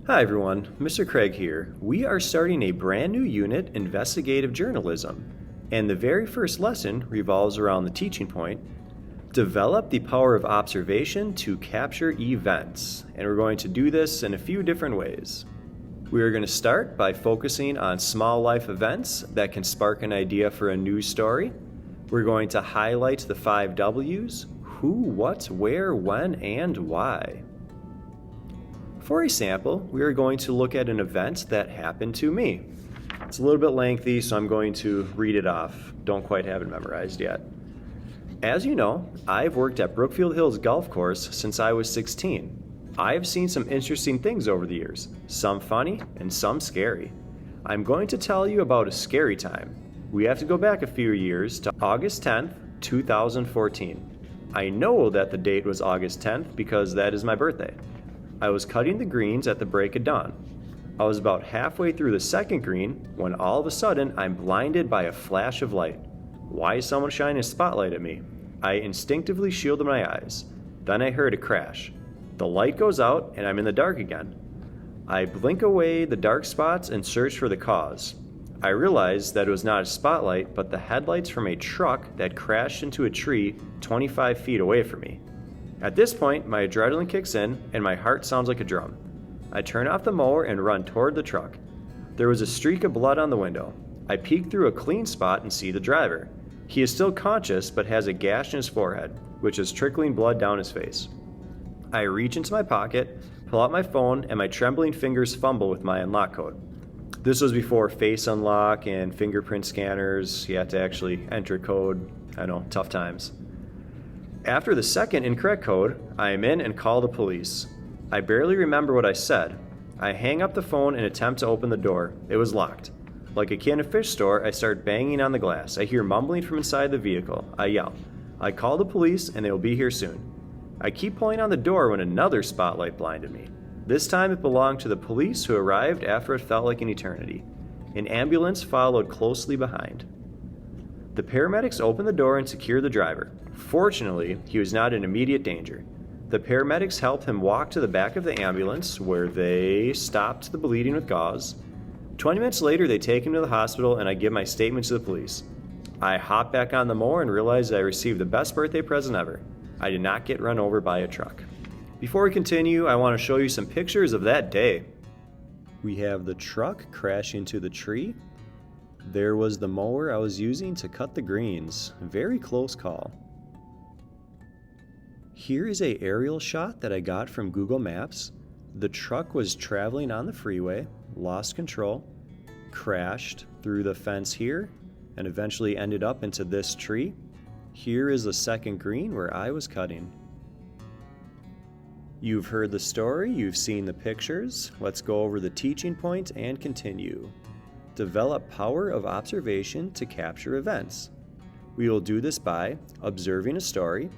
Hi everyone, Mr. Craig here. We are starting a brand new unit, Investigative Journalism, and the very first lesson revolves around the teaching point, develop the power of observation to capture events. And we're going to do this in a few different ways. We are going to start by focusing on small life events that can spark an idea for a news story. We're going to highlight the 5 W's: who, what, where, when, and why. For a sample, we are going to look at an event that happened to me. It's a little bit lengthy, so I'm going to read it off. Don't quite have it memorized yet. As you know, I've worked at Brookfield Hills Golf Course since I was 16. I've seen some interesting things over the years, some funny and some scary. I'm going to tell you about a scary time. We have to go back a few years to August 10th, 2014. I know that the date was August 10th because that is my birthday. I was cutting the greens at the break of dawn. I was about halfway through the second green when all of a sudden I'm blinded by a flash of light. Why is someone shining a spotlight at me? I instinctively shielded my eyes. Then I heard a crash. The light goes out and I'm in the dark again. I blink away the dark spots and search for the cause. I realized that it was not a spotlight but the headlights from a truck that crashed into a tree 25 feet away from me. At this point, my adrenaline kicks in and my heart sounds like a drum. I turn off the mower and run toward the truck. There was a streak of blood on the window. I peek through a clean spot and see the driver. He is still conscious but has a gash in his forehead, which is trickling blood down his face. I reach into my pocket, pull out my phone, and my trembling fingers fumble with my unlock code. This was before face unlock and fingerprint scanners. You had to actually enter code. I know, tough times. After the second incorrect code, I am in and call the police. I barely remember what I said. I hang up the phone and attempt to open the door. It was locked. Like a kid in a fish store, I start banging on the glass. I hear mumbling from inside the vehicle. I yell. I call the police and they will be here soon. I keep pulling on the door when another spotlight blinded me. This time it belonged to the police who arrived after it felt like an eternity. An ambulance followed closely behind. The paramedics opened the door and secured the driver. Fortunately, he was not in immediate danger. The paramedics helped him walk to the back of the ambulance where they stopped the bleeding with gauze. 20 minutes later, they take him to the hospital and I give my statement to the police. I hop back on the mower and realize I received the best birthday present ever. I did not get run over by a truck. Before we continue, I want to show you some pictures of that day. We have the truck crash into the tree. There was the mower I was using to cut the greens. Very close call. Here is an aerial shot that I got from Google Maps. The truck was traveling on the freeway, lost control, crashed through the fence here, and eventually ended up into this tree. Here is the second green where I was cutting. You've heard the story, you've seen the pictures. Let's go over the teaching point and continue. Develop power of observation to capture events. We will do this by observing a story.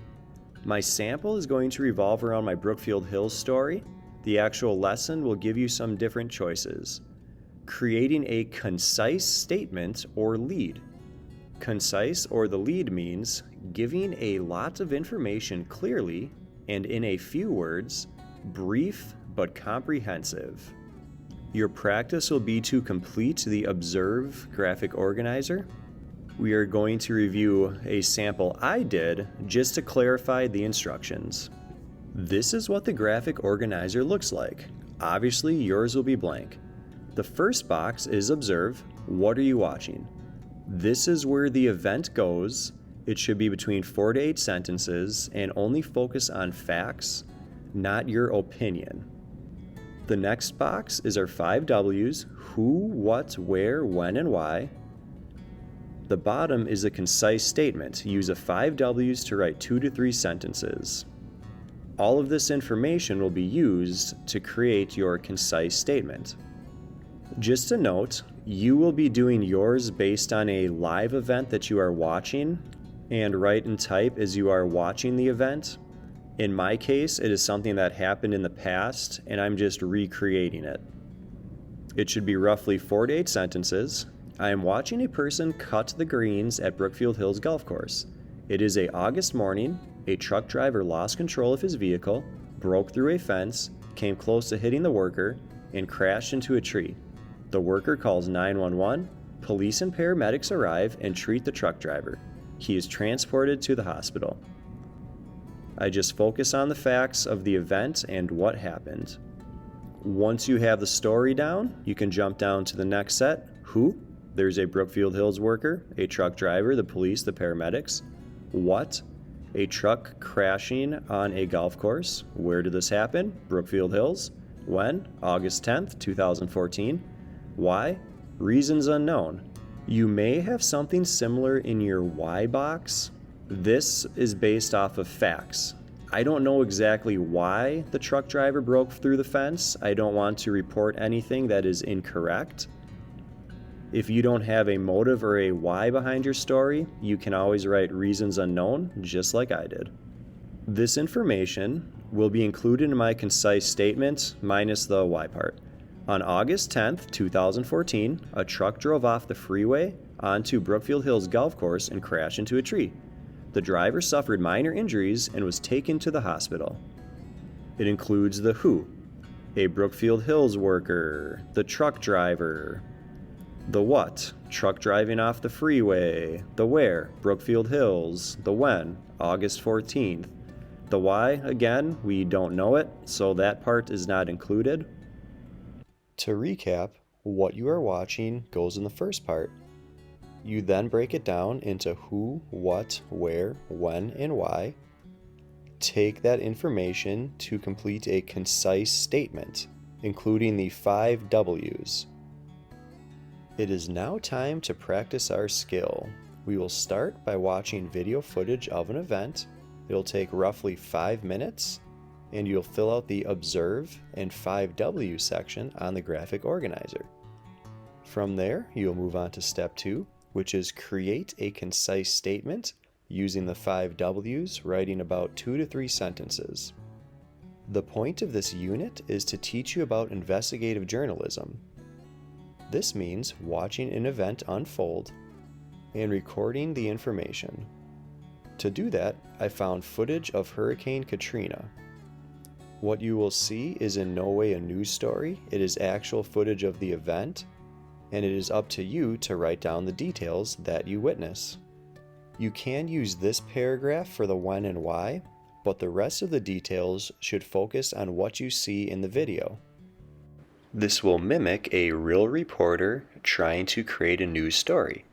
My sample is going to revolve around my Brookfield Hills story. The actual lesson will give you some different choices. Creating a concise statement or lead. Concise or the lead means giving a lot of information clearly and in a few words, brief but comprehensive. Your practice will be to complete the Observe graphic organizer. We are going to review a sample I did just to clarify the instructions. This is what the graphic organizer looks like. Obviously, yours will be blank. The first box is Observe. What are you watching? This is where the event goes. It should be between 4 to 8 sentences and only focus on facts, not your opinion. The next box is our 5 W's: who, what, where, when, and why. The bottom is a concise statement. Use the 5 W's to write 2 to 3 sentences. All of this information will be used to create your concise statement. Just a note, you will be doing yours based on a live event that you are watching and write and type as you are watching the event. In my case, it is something that happened in the past and I'm just recreating it. It should be roughly 4 to 8 sentences. I am watching a person cut the greens at Brookfield Hills Golf Course. It is a August morning. A truck driver lost control of his vehicle, broke through a fence, came close to hitting the worker, and crashed into a tree. The worker calls 911. Police and paramedics arrive and treat the truck driver. He is transported to the hospital. I just focus on the facts of the event and what happened. Once you have the story down, you can jump down to the next set. Who? There's a Brookfield Hills worker, a truck driver, the police, the paramedics. What? A truck crashing on a golf course. Where did this happen? Brookfield Hills. When? August 10th, 2014. Why? Reasons unknown. You may have something similar in your why box. This is based off of facts. I don't know exactly why the truck driver broke through the fence. I don't want to report anything that is incorrect. If you don't have a motive or a why behind your story, you can always write reasons unknown, just like I did. This information will be included in my concise statement, minus the why part. On August 10th, 2014, a truck drove off the freeway onto Brookfield Hills Golf Course and crashed into a tree. The driver suffered minor injuries and was taken to the hospital. It includes the who, a Brookfield Hills worker, the truck driver. The what, truck driving off the freeway. The where, Brookfield Hills. The when, August 14th. The why, again, we don't know it, so that part is not included. To recap, what you are watching goes in the first part. You then break it down into who, what, where, when, and why. Take that information to complete a concise statement, including the 5 W's. It is now time to practice our skill. We will start by watching video footage of an event. It'll take roughly 5 minutes, and you'll fill out the Observe and 5W section on the graphic organizer. From there, you'll move on to step 2, which is create a concise statement using the 5 W's, writing about 2 to 3 sentences. The point of this unit is to teach you about investigative journalism. This means watching an event unfold and recording the information. To do that, I found footage of Hurricane Katrina. What you will see is in no way a news story. It is actual footage of the event, and it is up to you to write down the details that you witness. You can use this paragraph for the when and why, but the rest of the details should focus on what you see in the video. This will mimic a real reporter trying to create a news story.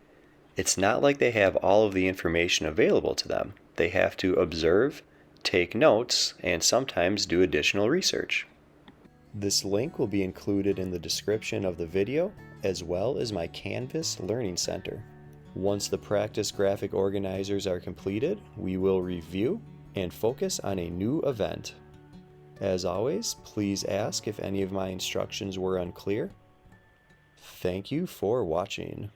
It's not like they have all of the information available to them. They have to observe, take notes, and sometimes do additional research. This link will be included in the description of the video, as well as my Canvas Learning Center. Once the practice graphic organizers are completed, we will review and focus on a new event. As always, please ask if any of my instructions were unclear. Thank you for watching.